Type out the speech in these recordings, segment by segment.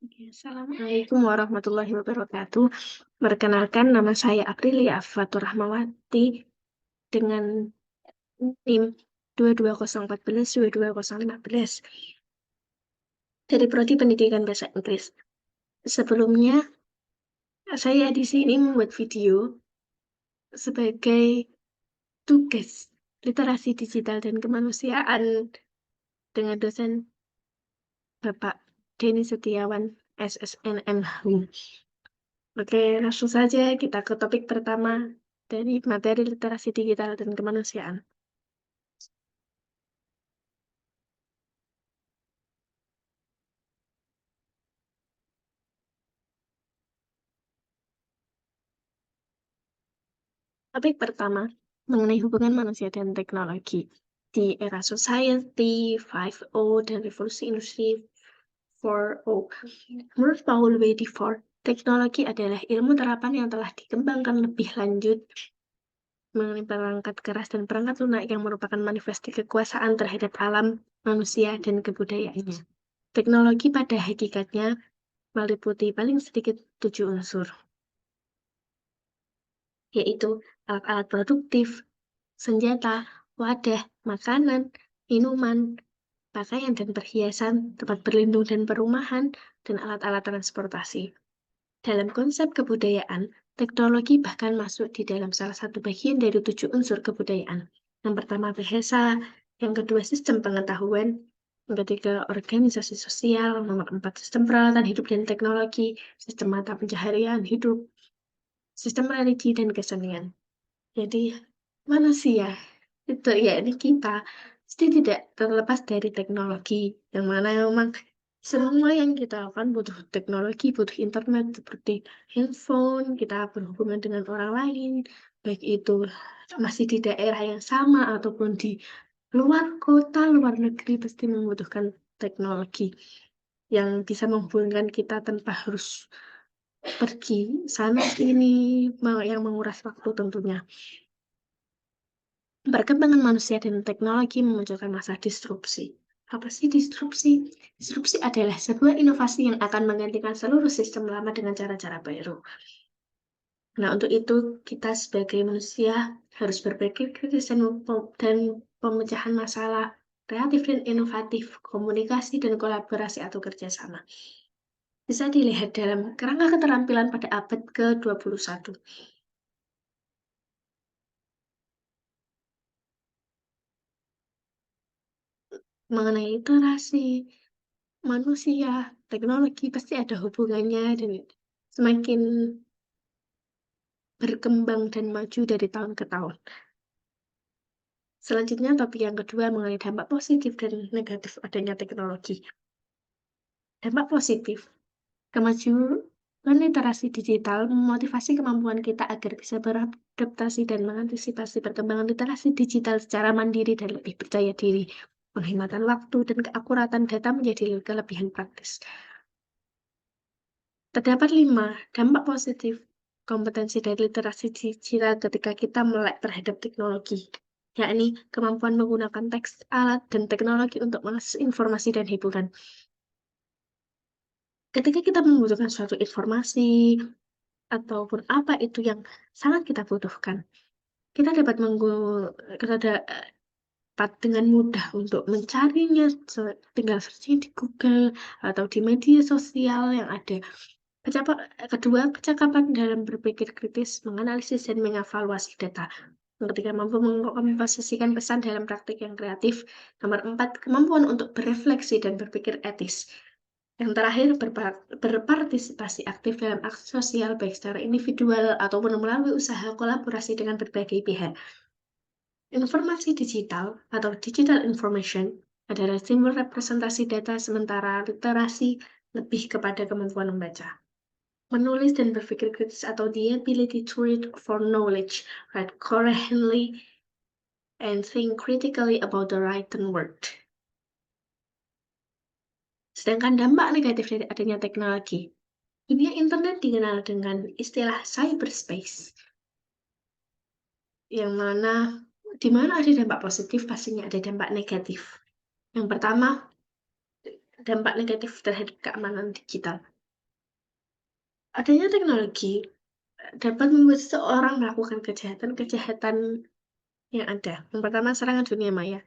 Oke, Assalamualaikum warahmatullahi wabarakatuh. Perkenalkan, nama saya Aprilia Afatur Rahmawati dengan NIM 22014-22015 dari Prodi Pendidikan Bahasa Inggris. Sebelumnya, saya di sini membuat video sebagai tugas literasi digital dan kemanusiaan dengan dosen Bapak Denny Setiawan, SSNMH. Oke, langsung saja kita ke topik pertama dari materi literasi digital dan kemanusiaan. Topik pertama mengenai hubungan manusia dan teknologi. Di era Society 5.0 dan Revolusi Industri 4.0. Menurut Paul W. Ford, teknologi adalah ilmu terapan yang telah dikembangkan lebih lanjut mengenai perangkat keras dan perangkat lunak yang merupakan manifestasi kekuasaan terhadap alam, manusia, dan kebudayaannya. Teknologi pada hakikatnya meliputi paling sedikit 7 unsur, yaitu alat-alat produktif, senjata, wadah, makanan, minuman, pakaian dan perhiasan, tempat berlindung dan perumahan, dan alat-alat transportasi. Dalam konsep kebudayaan, teknologi bahkan masuk di dalam salah satu bagian dari 7 unsur kebudayaan. Yang pertama bahasa, yang kedua sistem pengetahuan, yang ketiga organisasi sosial, nomor 4 sistem peralatan hidup dan teknologi, sistem mata pencaharian hidup, sistem religi dan kesenian. Jadi manusia itu ya ini kita pasti tidak terlepas dari teknologi yang mana memang semua yang kita lakukan butuh teknologi, butuh internet seperti handphone, kita berhubungan dengan orang lain, baik itu masih di daerah yang sama ataupun di luar kota, luar negeri pasti membutuhkan teknologi yang bisa menghubungkan kita tanpa harus pergi sana sini yang menguras waktu tentunya. Perkembangan manusia dan teknologi memunculkan masa disrupsi. Apa sih disrupsi? Disrupsi adalah sebuah inovasi yang akan menggantikan seluruh sistem lama dengan cara-cara baru. Nah, untuk itu kita sebagai manusia harus berpikir kritis dan pemecahan masalah, kreatif dan inovatif, komunikasi dan kolaborasi atau kerjasama. Bisa dilihat dalam kerangka keterampilan pada abad ke-21. Mengenai literasi, manusia, teknologi pasti ada hubungannya dan semakin berkembang dan maju dari tahun ke tahun. Selanjutnya topik yang kedua mengenai dampak positif dan negatif adanya teknologi. Dampak positif, kemajuan literasi digital memotivasi kemampuan kita agar bisa beradaptasi dan mengantisipasi perkembangan literasi digital secara mandiri dan lebih percaya diri. Penghematan waktu dan keakuratan data menjadi kelebihan praktis. Terdapat 5 dampak positif kompetensi dari literasi digital ketika kita melek terhadap teknologi, yakni kemampuan menggunakan teks, alat, dan teknologi untuk mengakses informasi dan hiburan. Ketika kita membutuhkan suatu informasi ataupun apa itu yang sangat kita butuhkan, kita dapat dengan mudah untuk mencarinya, tinggal searching di Google atau di media sosial yang ada. Kedua, kecakapan dalam berpikir kritis, menganalisis dan mengevaluasi data. Ketika mampu mengkomposisikan pesan dalam praktik yang kreatif. Nomor 4, kemampuan untuk berefleksi dan berpikir etis. Yang terakhir, berpartisipasi aktif dalam aksi sosial baik secara individual ataupun melalui usaha kolaborasi dengan berbagai pihak. Informasi digital atau digital information adalah simbol representasi data sementara literasi lebih kepada kemampuan membaca, menulis dan berpikir kritis atau the ability to read for knowledge, write coherently, and think critically about the written word. Sedangkan dampak negatif dari adanya teknologi, dunia internet dikenal dengan istilah cyberspace, yang mana di mana ada dampak positif, pastinya ada dampak negatif. Yang pertama, dampak negatif terhadap keamanan digital. Adanya teknologi dapat membuat seseorang melakukan kejahatan-kejahatan yang ada. Yang pertama serangan dunia maya,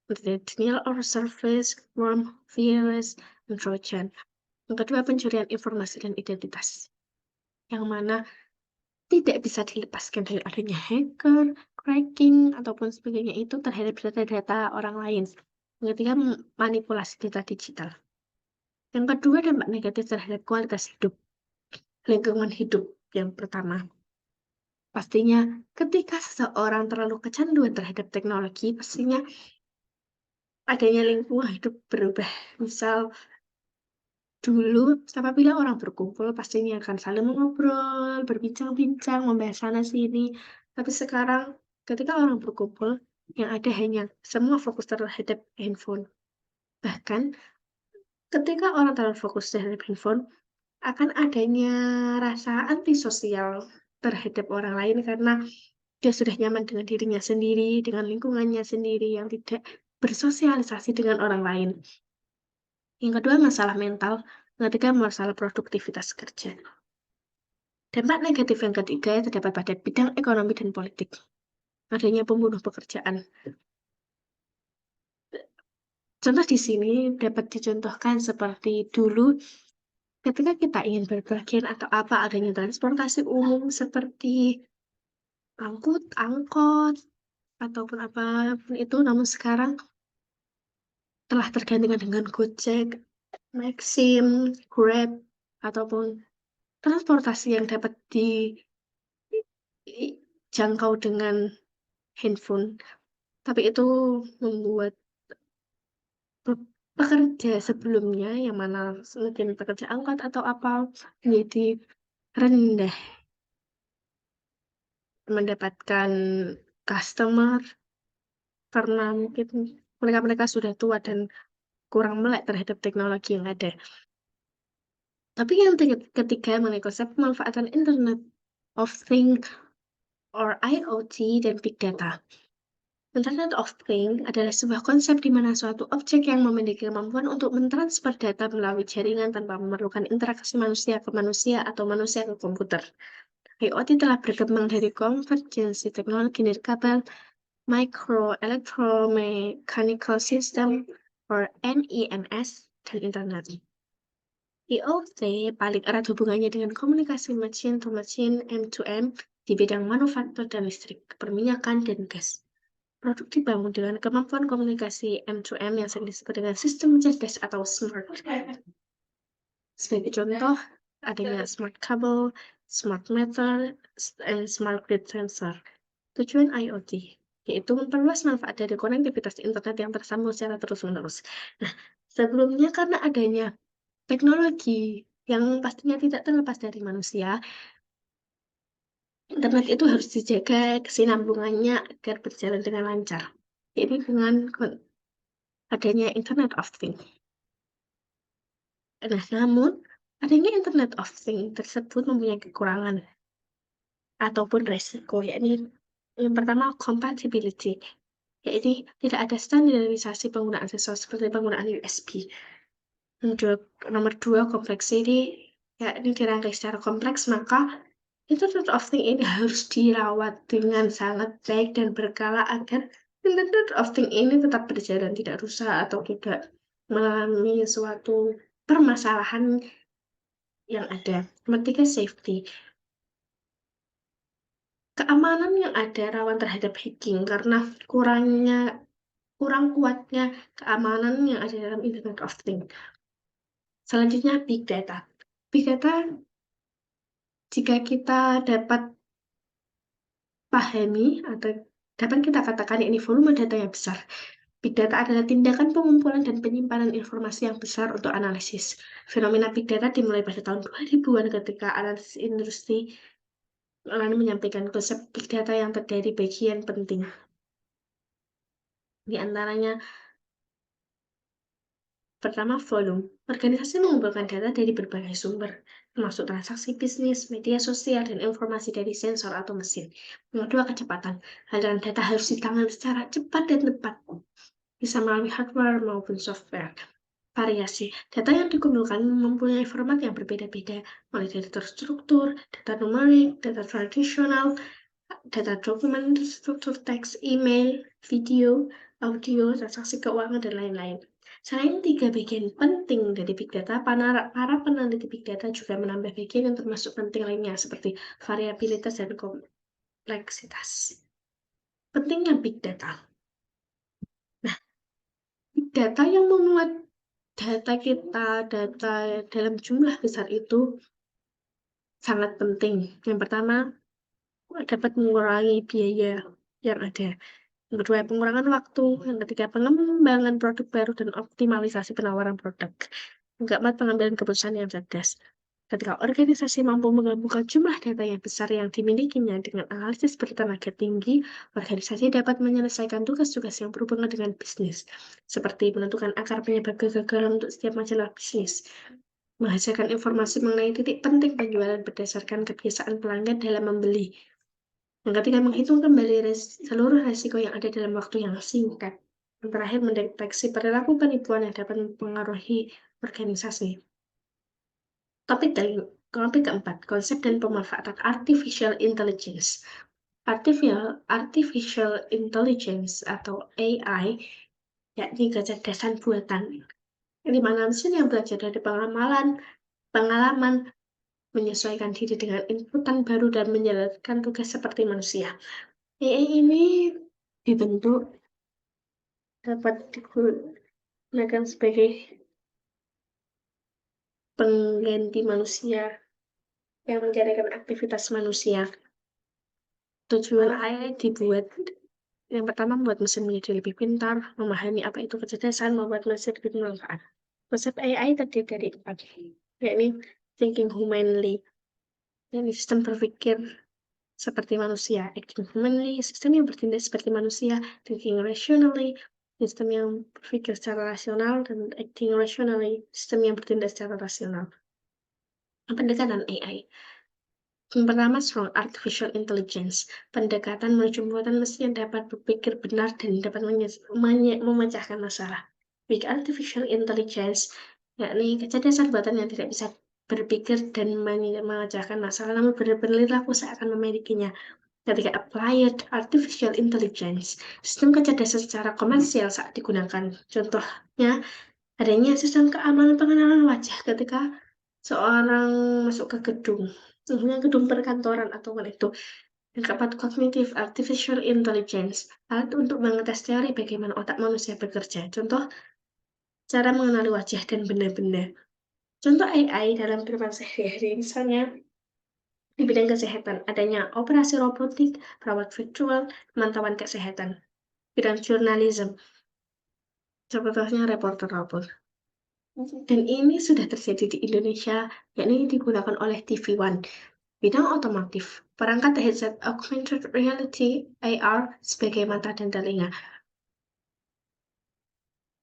denial of service, worm, virus, dan trojan. Yang kedua pencurian informasi dan identitas, yang mana tidak bisa dilepaskan dari adanya hacker, cracking, ataupun sebagainya itu terhadap data-data orang lain. Yang ketiga manipulasi data digital. Yang kedua dampak negatif terhadap kualitas hidup, lingkungan hidup yang pertama. Pastinya ketika seseorang terlalu kecanduan terhadap teknologi, pastinya adanya lingkungan hidup berubah. Misal dulu apabila orang berkumpul pastinya akan saling mengobrol, berbincang-bincang, membahas sana sini. Tapi sekarang ketika orang berkumpul, yang ada hanya semua fokus terhadap handphone. Bahkan ketika orang terlalu fokus terhadap handphone, akan adanya rasa antisosial terhadap orang lain karena dia sudah nyaman dengan dirinya sendiri, dengan lingkungannya sendiri yang tidak bersosialisasi dengan orang lain. Yang kedua, masalah mental. Yang ketiga, masalah produktivitas kerja. Dampak negatif yang ketiga terdapat pada bidang ekonomi dan politik. Adanya pembunuh pekerjaan. Contoh di sini dapat dicontohkan seperti dulu ketika kita ingin berpergian atau apa adanya transportasi umum seperti angkot, ataupun apapun itu, namun sekarang telah tergantikan dengan Gojek, Maxim, Grab, ataupun transportasi yang dapat dijangkau dengan handphone. Tapi itu membuat pekerja sebelumnya yang mana mungkin pekerja angkot atau apa menjadi rendah mendapatkan customer karena mungkin mereka sudah tua dan kurang melek terhadap teknologi yang ada. Tapi yang ketiga mengenai konsep pemanfaatan Internet of Things or IoT dan Big Data. Internet of Things adalah sebuah konsep di mana suatu objek yang memiliki kemampuan untuk mentransfer data melalui jaringan tanpa memerlukan interaksi manusia ke manusia atau manusia ke komputer. IoT telah berkembang dari konvergensi teknologi nirkabel, micro electromechanical system, or MEMS, dan internet. IoT paling erat hubungannya dengan komunikasi machine to machine M2M di bidang manufaktur dan listrik, perminyakan, dan gas. Produk dibangun dengan kemampuan komunikasi M2M yang sering disebut dengan sistem cerdas atau smart. Sebagai contoh, adanya smart kabel, smart meter, dan smart grid sensor. Tujuan IoT yaitu memperluas manfaat dari konektivitas internet yang tersambung secara terus-menerus. Nah, sebelumnya karena adanya teknologi yang pastinya tidak terlepas dari manusia, internet itu harus dijaga kesinambungannya agar berjalan dengan lancar. Jadi dengan adanya Internet of Things. Nah, namun adanya Internet of Things tersebut mempunyai kekurangan ataupun resiko, yakni yang pertama compatibility, yaitu tidak ada standarisasi penggunaan sensor seperti penggunaan USB. Nomor dua, complexity, yakni dirangkai secara kompleks, maka Internet of Things ini harus dirawat dengan sangat baik dan berkala agar Internet of Things ini tetap berjalan, tidak rusak atau tidak mengalami suatu permasalahan yang ada. Nomor tiga, safety. Keamanan yang ada rawan terhadap hacking karena kurang kuatnya keamanan yang ada dalam Internet of Things. Selanjutnya, big data. Big data, jika kita dapat pahami atau dapat kita katakan ini volume data yang besar. Big data adalah tindakan pengumpulan dan penyimpanan informasi yang besar untuk analisis. Fenomena big data dimulai pada tahun 2000-an ketika analisis industri menyampaikan konsep big data yang terdiri bagian penting. Di antaranya, pertama, volume. Organisasi mengumpulkan data dari berbagai sumber, termasuk transaksi bisnis, media sosial, dan informasi dari sensor atau mesin. Yang kedua, kecepatan. Aliran data harus ditangani secara cepat dan tepat, bisa melalui hardware maupun software. variasi. Data yang dikumpulkan mempunyai format yang berbeda-beda, mulai dari terstruktur, data numerik, data tradisional, data dokumen, struktur teks, email, video, audio, transaksi keuangan, dan lain-lain. Selain 3 bagian penting dari Big Data, para peneliti Big Data juga menambah bagian yang termasuk penting lainnya, seperti variabilitas dan kompleksitas. Pentingnya Big Data. Nah, Big Data yang memuat data dalam jumlah besar itu sangat penting. Yang pertama, dapat mengurangi biaya yang ada. Yang kedua, pengurangan waktu. Yang ketiga, pengembangan produk baru dan optimalisasi penawaran produk. Yang keempat, pengambilan keputusan yang cerdas. Ketika organisasi mampu menggabungkan jumlah data yang besar yang dimilikinya dengan analisis bertenaga tinggi, organisasi dapat menyelesaikan tugas-tugas yang berhubungan dengan bisnis, seperti menentukan akar penyebab kegagalan untuk setiap masalah bisnis, menghasilkan informasi mengenai titik penting penjualan berdasarkan kebiasaan pelanggan dalam membeli. Yang ketiga, menghitung kembali seluruh resiko yang ada dalam waktu yang singkat. Yang terakhir, mendeteksi perilaku penipuan yang dapat mempengaruhi organisasi. Topik keempat, konsep dan pemanfaatan artificial intelligence. Artificial intelligence atau AI, yakni kecerdasan buatan, di mana mesin yang belajar dari pengalaman, menyesuaikan diri dengan inputan baru dan menjalankan tugas seperti manusia. AI ini dibentuk dapat digunakan sebagai pengganti manusia yang menjalankan aktivitas manusia. Tujuan AI dibuat yang pertama membuat mesin menjadi lebih pintar, memahami apa itu kecerdasan, membuat mesin lebih bermanfaat. Konsep AI terdiri dari 4, yakni thinking humanly, yakni sistem berpikir seperti manusia, acting humanly, sistem yang bertindak seperti manusia, thinking rationally, sistem yang berpikir secara rasional, dan acting rationally, sistem yang bertindak secara rasional. Pendekatan AI. Yang pertama, strong artificial intelligence. Pendekatan menuju pembuatan mesin yang dapat berpikir benar dan dapat memecahkan masalah. Weak artificial intelligence, yakni kecerdasan buatan yang tidak bisa berpikir dan memecahkan masalah, namun berperilaku seakan memilikinya. Ketika applied artificial intelligence, sistem kecerdasan secara komersial saat digunakan. Contohnya, adanya sistem keamanan pengenalan wajah ketika seorang masuk ke gedung, misalnya gedung perkantoran atau itu. Yang keempat, cognitive artificial intelligence, alat untuk mengetes teori bagaimana otak manusia bekerja. Contoh, cara mengenali wajah dan benda-benda. Contoh AI dalam kehidupan sehari-hari, misalnya di bidang kesehatan, adanya operasi robotik, perawat virtual, pemantauan kesehatan. Bidang jurnalisme, contohnya reporter robot. Dan ini sudah terjadi di Indonesia, yakni digunakan oleh TV One. Bidang otomotif, perangkat headset augmented reality AR sebagai mata dan telinga.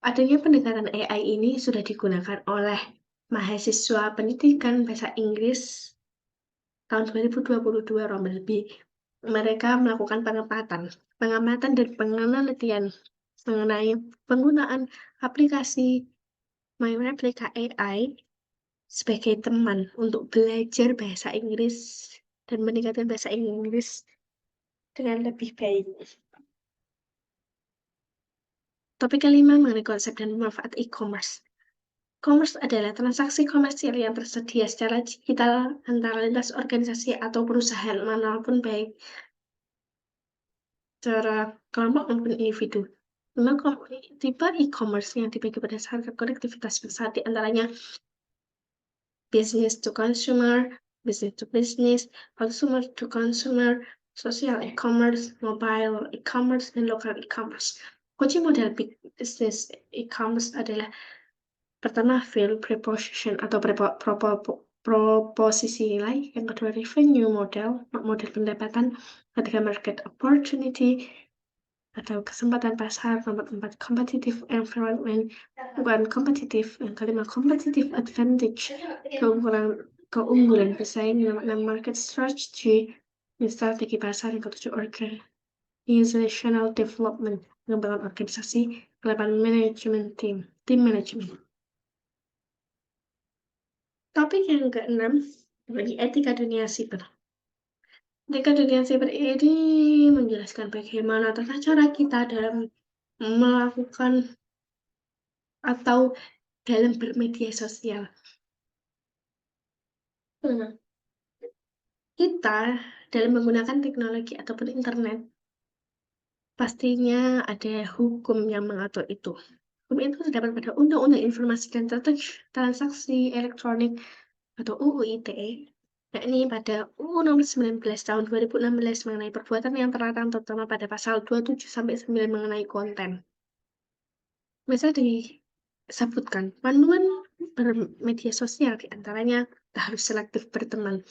Adanya pendekatan AI ini sudah digunakan oleh mahasiswa pendidikan bahasa Inggris tahun 2022 Rombelby. Mereka melakukan pengamatan dan penelitian mengenai penggunaan aplikasi MyReplica AI sebagai teman untuk belajar bahasa Inggris dan meningkatkan bahasa Inggris dengan lebih baik. Topik kelima mengenai konsep dan manfaat e-commerce. E-commerce adalah transaksi komersial yang tersedia secara digital antara lintas organisasi atau perusahaan manapun, baik secara kelompok maupun individu. Tipe e-commerce yang dibagi berdasarkan konektivitas besar di antaranya business to consumer, business to business, consumer to consumer, social e-commerce, mobile e-commerce, dan local e-commerce. Kunci model business e-commerce adalah pertama, value proposition atau proposisi nilai. Yang kedua, revenue model pendapatan. Ketiga, market opportunity atau kesempatan pasar. Nomor 4, competitive environment, bukan kompetitif. Yang kelima, competitive advantage, keunggulan pesaing. Yang keenam, market strategy, strategi pasar. Yang ketujuh, organizational development, pengembangan organisasi. Yang 8, management team management. Topik yang keenam, bagi etika dunia siber. Etika dunia siber ini menjelaskan bagaimana tata cara kita dalam melakukan atau dalam bermedia sosial. Nah, kita dalam menggunakan teknologi ataupun internet, pastinya ada hukum yang mengatur itu. Hukum itu terdapat pada Undang-Undang Informasi dan Transaksi Elektronik atau UU ITE, yakni pada UU Nomor 19 Tahun 2016 mengenai perbuatan yang terlarang, terutama pada pasal 27 sampai 9 mengenai konten. Bisa disebutkan panduan bermedia sosial diantaranya harus selektif berteman,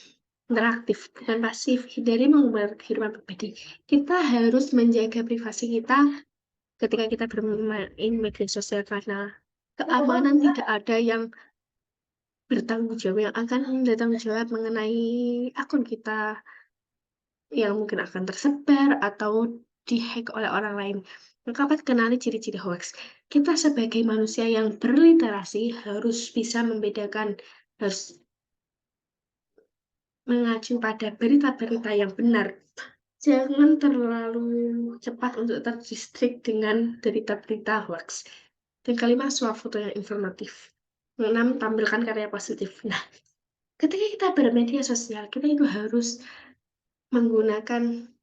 interaktif, bukan pasif, hindari mengumbar kehidupan pribadi. Kita harus menjaga privasi kita ketika kita bermain media sosial karena keamanan tidak ada yang bertanggung jawab yang akan bertanggung jawab mengenai akun kita yang mungkin akan tersebar atau dihack oleh orang lain. Maka kenali ciri-ciri hoax. Kita sebagai manusia yang berliterasi harus bisa membedakan, harus mengacu pada berita-berita yang benar. Jangan terlalu cepat untuk terdistrik dengan berita-berita hoax. Dan kelima, swafoto yang informatif. 6, tampilkan karya positif. Nah, ketika kita bermedia sosial, kita itu harus menggunakan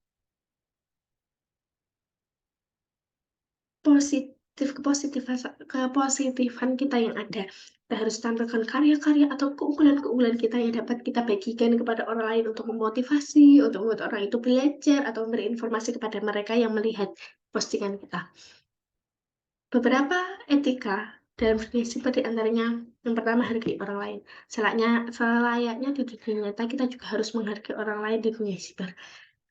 kepositifan kita yang ada. Kita harus tampilkan karya-karya atau keunggulan-keunggulan kita yang dapat kita bagikan kepada orang lain untuk memotivasi, untuk membuat orang itu belajar atau memberi informasi kepada mereka yang melihat postingan kita. Beberapa etika dalam dunia seperti antaranya, yang pertama, hargai orang lain. Selayaknya di dunia nyata, kita juga harus menghargai orang lain di dunia siber.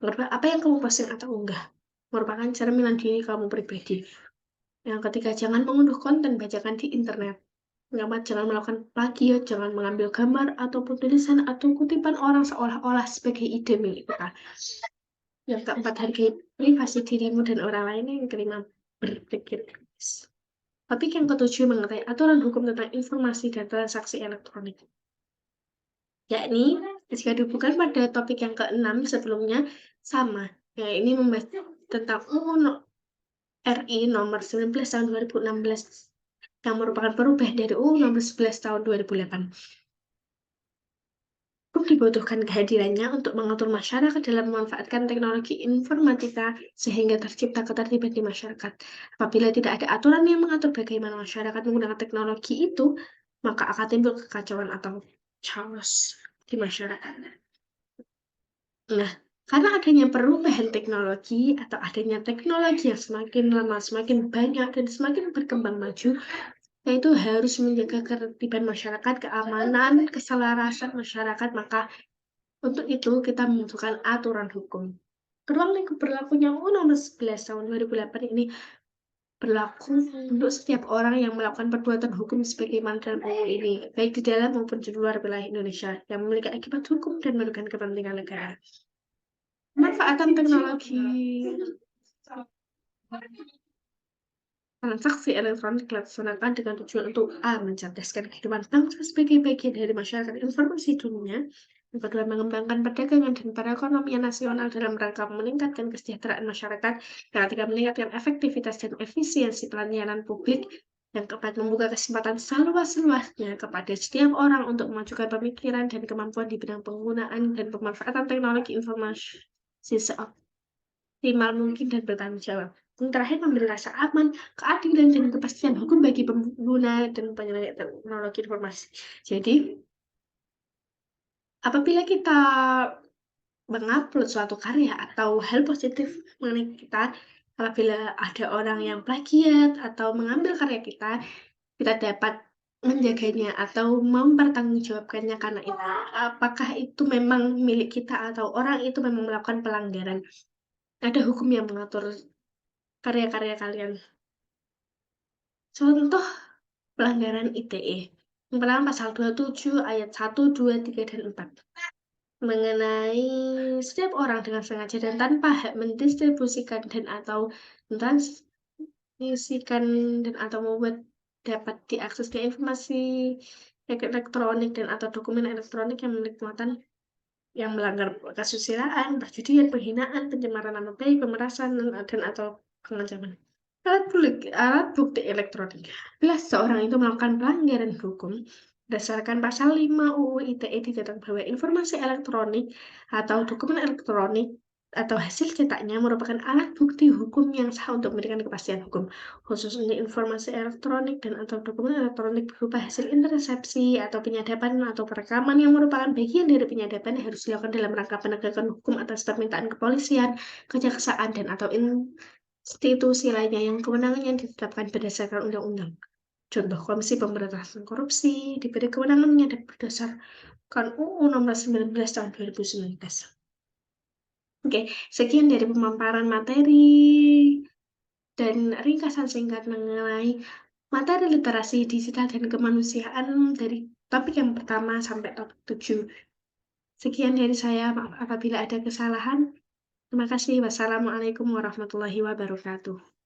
Kedua, apa yang kamu posting atau unggah merupakan cerminan diri kamu pribadi. Yang ketiga, jangan mengunduh konten bajakan di internet. Yang keempat, jangan melakukan plagiat, jangan mengambil gambar ataupun tulisan atau kutipan orang seolah-olah sebagai ide milik kita. Yang keempat, hargai privasi dirimu dan orang lain. Yang kelima, berpikir kritis. Topik yang ketujuh mengenai aturan hukum tentang informasi dan transaksi elektronik. Yakni, jika dihubungkan pada topik yang keenam sebelumnya, sama. Ya, ini membahas tentang UU RI nomor 19 tahun 2016 yang merupakan perubah dari UU nomor 11 tahun 2008. Dibutuhkan kehadirannya untuk mengatur masyarakat dalam memanfaatkan teknologi informatika sehingga tercipta ketertiban di masyarakat. Apabila tidak ada aturan yang mengatur bagaimana masyarakat menggunakan teknologi itu, maka akan timbul kekacauan atau chaos di masyarakat. Nah, karena adanya perubahan teknologi atau adanya teknologi yang semakin lama semakin banyak dan semakin berkembang maju, yaitu harus menjaga ketertiban masyarakat, keamanan, keselarasan masyarakat, maka untuk itu kita membutuhkan aturan hukum. Ruang lingkup berlakunya UU Nomor 11 tahun 2008 ini berlaku untuk setiap orang yang melakukan perbuatan hukum sebagaimana dalam UU ini, baik di dalam maupun di luar wilayah Indonesia, yang memiliki akibat hukum dan merugikan kepentingan negara. Manfaatan teknologi transaksi elektronik dilaksanakan dengan tujuan untuk A. Mencerdaskan kehidupan bangsa sebagai bagian dari masyarakat informasi dunia. Yang kedua, mengembangkan perdagangan dan perekonomian nasional dalam rangka meningkatkan kesejahteraan masyarakat. Yang ketiga, meningkatkan efektivitas dan efisiensi pelayanan publik. Yang keempat, membuka kesempatan seluas-luasnya kepada setiap orang untuk memajukan pemikiran dan kemampuan di bidang penggunaan dan pemanfaatan teknologi informasi seoptimal mungkin dan bertanggung jawab. Yang terakhir, memberi rasa aman, keadilan, dan kepastian hukum bagi pengguna dan penyelenggara teknologi informasi. Jadi, apabila kita mengupload suatu karya atau hal positif mengenai kita, apabila ada orang yang plagiat atau mengambil karya kita, kita dapat menjaganya atau mempertanggungjawabkannya karena itu. Apakah itu memang milik kita atau orang itu memang melakukan pelanggaran. Ada hukum yang mengatur karya-karya kalian. Contoh pelanggaran ITE. Yang pertama, pasal 27 ayat 1, 2, 3, dan 4. Mengenai setiap orang dengan sengaja dan tanpa hak mendistribusikan dan atau mentransmisikan dan atau membuat dapat diaksesnya informasi elektronik dan atau dokumen elektronik yang memiliki muatan yang melanggar kesusilaan, perjudian, penghinaan, pencemaran nama baik, pemerasan, dan atau pengancaman. Alat bukti elektronik. Bila seseorang itu melakukan pelanggaran hukum, berdasarkan pasal 5 UU ITE dikatakan bahwa informasi elektronik atau dokumen elektronik atau hasil cetaknya merupakan alat bukti hukum yang sah untuk memberikan kepastian hukum. Khususnya informasi elektronik dan atau dokumen elektronik berupa hasil intersepsi atau penyadapan atau perekaman yang merupakan bagian dari penyadapan yang harus dilakukan dalam rangka penegakan hukum atas permintaan kepolisian, kejaksaan, dan atau institusi lainnya yang kewenangannya ditetapkan berdasarkan undang-undang. Contoh, Komisi Pemberantasan Korupsi diberi kewenangan menyadap berdasarkan UU Nomor 19 Tahun 2019. Oke, sekian dari pemaparan materi dan ringkasan singkat mengenai materi literasi digital dan kemanusiaan dari topik yang pertama sampai topik 7. Sekian dari saya, maaf apabila ada kesalahan. Terima kasih. Wassalamualaikum warahmatullahi wabarakatuh.